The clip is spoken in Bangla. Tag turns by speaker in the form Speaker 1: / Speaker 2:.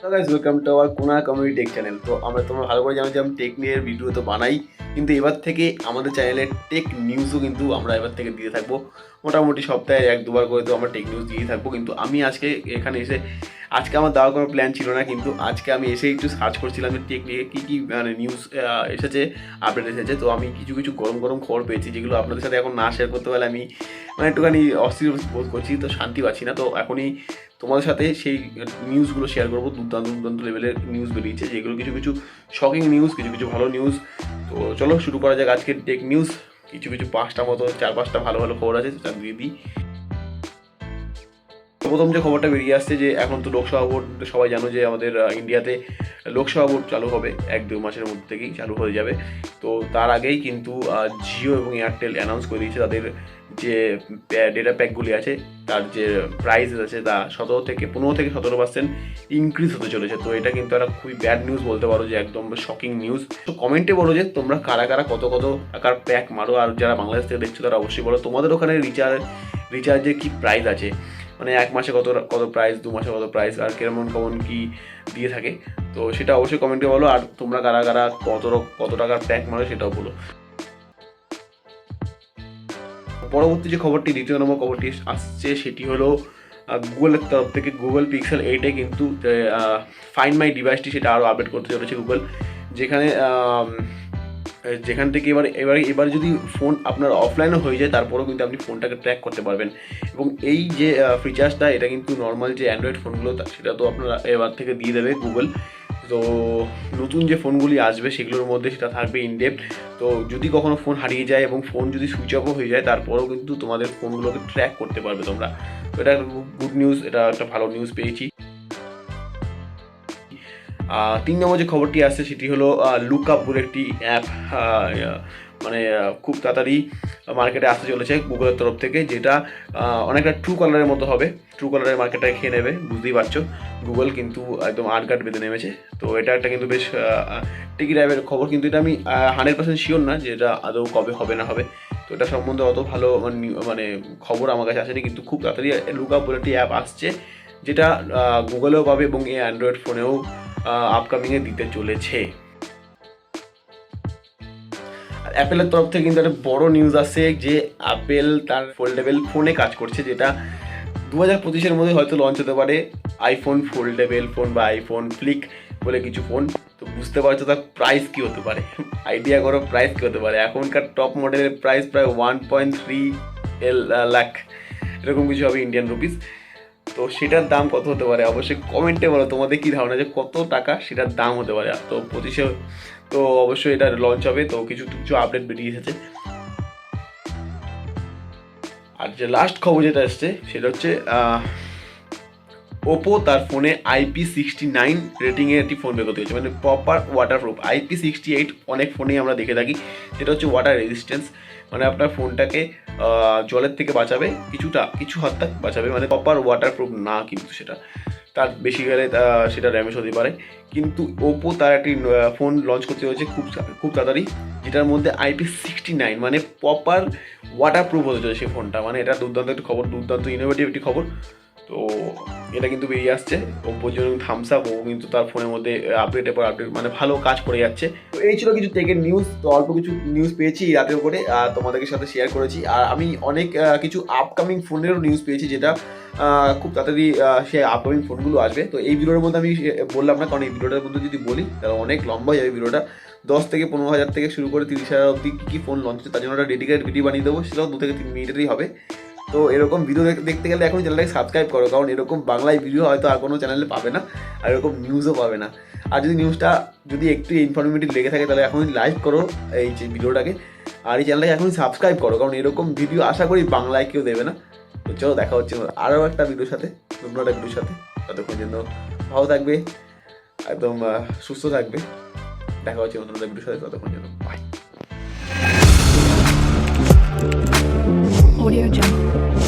Speaker 1: Hello guys, welcome to our কোনা কমেডি টেক চ্যানেল। তো তোমরা ভালো করে জানো যে আমি টেক নিয়ে ভিডিও তো বানাই, কিন্তু এবার থেকে আমাদের চ্যানেলে টেক নিউজও কিন্তু আমরা এবার থেকে দিয়ে থাকবো। মোটামুটি সপ্তাহে 1-2বার করে তো আমরা টেক নিউজ দিয়েই থাকবো। কিন্তু আমি আজকে এখানে এসে আজকে আমার দেওয়ার কোনো প্ল্যান ছিল না, কিন্তু আজকে আমি এসে একটু সার্চ করছিলাম যে টেক নিয়ে কী কী নিউজ এসেছে, আপডেট এসেছে। তো আমি কিছু কিছু গরম গরম খবর পেয়েছি, যেগুলো আপনাদের সাথে এখন না শেয়ার করতে পারলে আমি একটুখানি অস্থির বোধ করছি, তো শান্তি পাচ্ছি না। তো এখনই তোমাদের সাথে সেই নিউজগুলো শেয়ার করবো। দুর্দান্ত দুর্দান্ত লেভেলের নিউজ বেরিয়েছে, যেগুলো কিছু কিছু শকিং নিউজ, কিছু কিছু ভালো নিউজ। তো চলো শুরু করা যাক আজকের টেক নিউজ। কিছু কিছু 5টা মতো 4-5টা ভালো ভালো খবর আছে, সেটা দিয়ে দিই। প্রথম যে খবরটা বেরিয়ে আসছে যে এখন তো লোকসভা ভোট, সবাই জানো যে আমাদের ইন্ডিয়াতে লোকসভা ভোট চালু হবে 1-2 মাসের মধ্যে থেকেই চালু হয়ে যাবে। তো তার আগেই কিন্তু জিও এবং এয়ারটেল অ্যানাউন্স করে দিয়েছে তাদের যে ডেটা প্যাকগুলি আছে, তার যে প্রাইস আছে তা 15-17% ইনক্রিজ হতে চলেছে। তো এটা কিন্তু একটা খুবই ব্যাড নিউজ বলতে পারো, যে একদম শকিং নিউজ। তো কমেন্টে বলো যে তোমরা কারা কারা কত কত টাকার প্যাক মারো, আর যারা বাংলাদেশ থেকে দেখছো তারা অবশ্যই বলো তোমাদের ওখানে রিচার্জের কী প্রাইস আছে, মানে 1 মাসে কত কত প্রাইস, 2 মাসে কত প্রাইস, আর কেমন কী দিয়ে থাকে। তো সেটা অবশ্যই কমেন্টে বলো। আর তোমরা কারা কারা কত টাকার প্যাক মারো সেটাও বলো। পরবর্তী যে খবরটি, দ্বিতীয় নম্বর খবরটি আসছে, সেটি হলো গুগলের তরফ থেকে গুগল পিক্সেল 8-এ কিন্তু ফাইন্ড মাই ডিভাইসটি সেটা আরও আপডেট করতে চলেছে গুগল, যেখান থেকে এবার যদি ফোন আপনার অফলাইনও হয়ে যায়, তারপরেও কিন্তু আপনি ফোনটাকে ট্র্যাক করতে পারবেন। এবং এই যে ফিচার্সটা, এটা কিন্তু নর্মাল যে অ্যান্ড্রয়েড ফোনগুলো সেটা তো আপনারা এবার থেকে দিয়ে দেবে গুগল। তো নতুন যে ফোনগুলি আসবে সেগুলোর মধ্যে সেটা থাকবে ইনডেপথ। তো যদি কখনো ফোন হারিয়ে যায় এবং ফোন যদি সুইচ অফও হয়ে যায়, তারপরেও কিন্তু তোমাদের ফোনগুলোকে ট্র্যাক করতে পারবে তোমরা। তো এটা গুড নিউজ, এটা একটা ভালো নিউজ পেয়েছি। 3 নম্বর যে খবরটি আসছে সেটি হলো লুকআপ বলে একটি অ্যাপ, খুব তাড়াতাড়ি মার্কেটে আসতে চলেছে গুগলের তরফ থেকে, যেটা অনেকটা ট্রু কলারের মতো হবে। ট্রু কলারের মার্কেটটাকে খেয়ে নেবে, বুঝতেই পারছো। গুগল কিন্তু একদম আটঘাট বেঁধে নেমেছে। তো এটা একটা কিন্তু বেশ টিকি টাইপের খবর, কিন্তু এটা আমি 100% শিওর না যে এটা আদৌ কবে হবে না হবে। তো এটা সম্বন্ধে অত ভালো খবর আমার কাছে আসেনি, কিন্তু খুব তাড়াতাড়ি লুকআপ বলে একটি অ্যাপ আসছে, যেটা গুগলেও পাবে এবং এই অ্যান্ড্রয়েড ফোনেও আপকামিংয়ে দিতে চলেছে। অ্যাপেলের তরফ থেকে কিন্তু একটা বড় নিউজ আসছে যে অ্যাপেল তার ফোল্ডেবল ফোনে কাজ করছে, যেটা 2025-এর মধ্যে হয়তো লঞ্চ হতে পারে। আইফোন ফোল্ডেবল ফোন বা আইফোন ফ্লিক বলে কিছু ফোন। তো বুঝতে পারছো তার প্রাইস কী হতে পারে, আইডিয়া করো প্রাইস কী হতে পারে। এখনকার টপ মডেলের প্রাইস প্রায় 1.3 লাখ এরকম কিছু হবে ইন্ডিয়ান রুপিস। তো সেটার দাম কত হতে পারে অবশ্যই কমেন্টে বলো, তোমাদের কী ধারণা যে কত টাকা সেটার দাম হতে পারে। তো 25-এ তো অবশ্যই এটা লঞ্চ হবে। তো কিছু কিছু আপডেট বেরিয়ে এসেছে। আর যে লাস্ট খবর যেটা এসছে সেটা হচ্ছে ওপো তার ফোনে IP69 রেটিংয়ের একটি ফোন বের করতে হচ্ছে, মানে প্রপার ওয়াটারপ্রুফ। IP68 অনেক ফোনেই আমরা দেখে থাকি, সেটা হচ্ছে ওয়াটার রেজিস্ট্যান্স, মানে আপনার ফোনটাকে জলের থেকে বাঁচাবে, কিছু হাদ তক বাঁচাবে, মানে প্রপার ওয়াটারপ্রুফ না, কিন্তু সেটা তার বেশি গেলে সেটা ড্যামেজ হতে পারে। কিন্তু ওপো তার একটি ফোন লঞ্চ করতে হয়েছে খুব তাড়াতাড়ি, যেটার মধ্যে IP69 মানে প্রপার ওয়াটারপ্রুফ হতে চলেছে সেই ফোনটা। মানে এটা দুর্দান্ত একটি খবর, দুর্দান্ত ইনোভেটিভ একটি খবর। তো এটা কিন্তু বেরিয়ে আসছে। ওপোর জন্য থামস আপ, ও কিন্তু তার ফোনের মধ্যে আপডেটের পর আপডেট মানে ভালো কাজ করে যাচ্ছে। তো এই ছিল কিছু টেকের নিউজ। তো অল্প কিছু নিউজ পেয়েছি রাতের করে, তোমাদের সাথে শেয়ার করেছি। আর আমি অনেক কিছু আপকামিং ফোনেরও নিউজ পেয়েছি, যেটা খুব তাড়াতাড়ি সে আপকামিং ফোনগুলো আসবে। তো এই ভিডিওর মধ্যে আমি বললাম না, কারণ এই ভিডিওটার মধ্যে যদি বলি তাহলে অনেক লম্বা যাবে ভিডিওটা। 10 থেকে 15,000 থেকে শুরু করে 30,000 অবধি কী ফোন লঞ্চ হচ্ছে, তার জন্য একটা ডেডিকেটেড ভিডিও বানিয়ে দেবো, সেটাও 2 থেকে 3 মিনিটেরই হবে। তো এরকম ভিডিও দেখতে গেলে এখন চ্যানেলটাকে সাবস্ক্রাইব করো, কারণ এরকম বাংলায় ভিডিও হয়তো আর কোনো চ্যানেলে পাবে না, আর এরকম নিউজও পাবে না। আর যদি নিউজটা একটু ইনফরমেটিভ লেগে থাকে, তাহলে এখনই লাইক করো এই যে ভিডিওটাকে, আর এই চ্যানেলটাকে এখনই সাবস্ক্রাইব করো, কারণ এরকম ভিডিও আশা করি বাংলায় কেউ দেবে না। তো চলো দেখা হচ্ছে আরও একটা ভিডিওর সাথে, নতুন একটা ভিডিওর সাথে। ততক্ষণ জন্য ভালো থাকবে, একদম সুস্থ থাকবে। দেখা হচ্ছে নতুন একটা ভিডিওর সাথে, ততক্ষণ জন্য বাই।
Speaker 2: Audio Jungle.